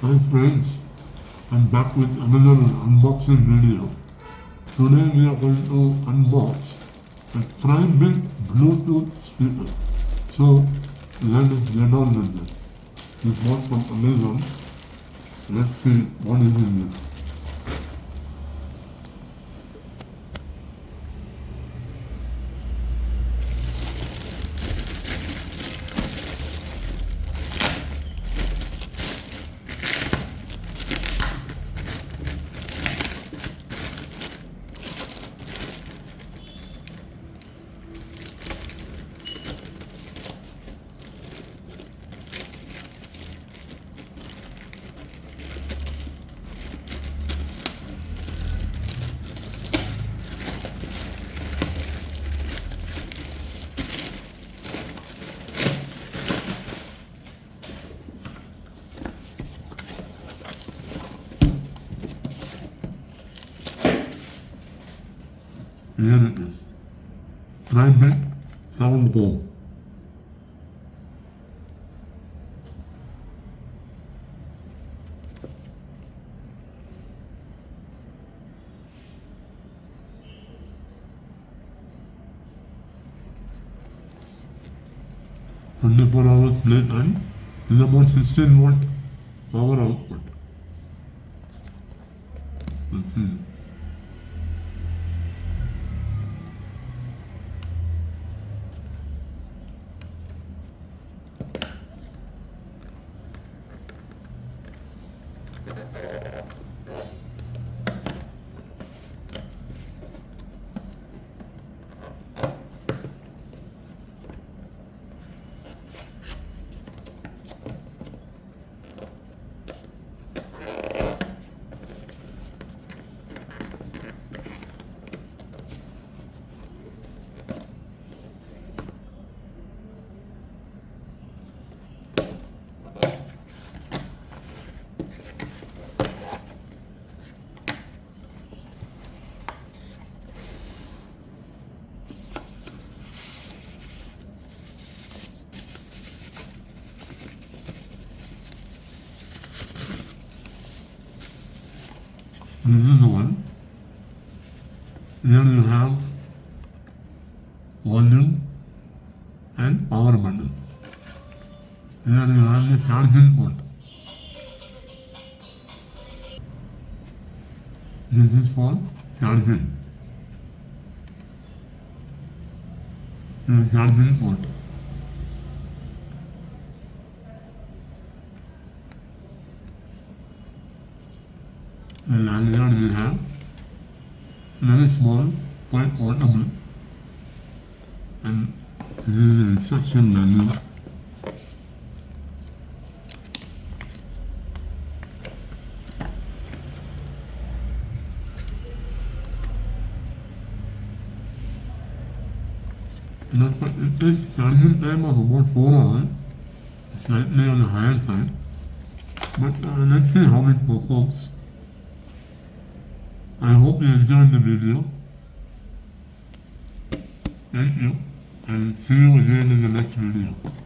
Hi friends, I'm back with another unboxing video. Today we are going to unbox a Tribit Bluetooth speaker. So let us get on with it. This was from Amazon. Let's see what is in this. Here it is. Tribit Sound Go. "24 hours playtime is about 16-watt power output." Let's see. This is the one. Here you have volume and power button. Here you have the charging port. This is for charging. The charging port. And here we have very small, quite portable, and this is the instruction manual. It takes charging time of about 4 hours, slightly on the higher side, but let's see how it performs. I hope you enjoyed the video. Thank you, and see you again in the next video.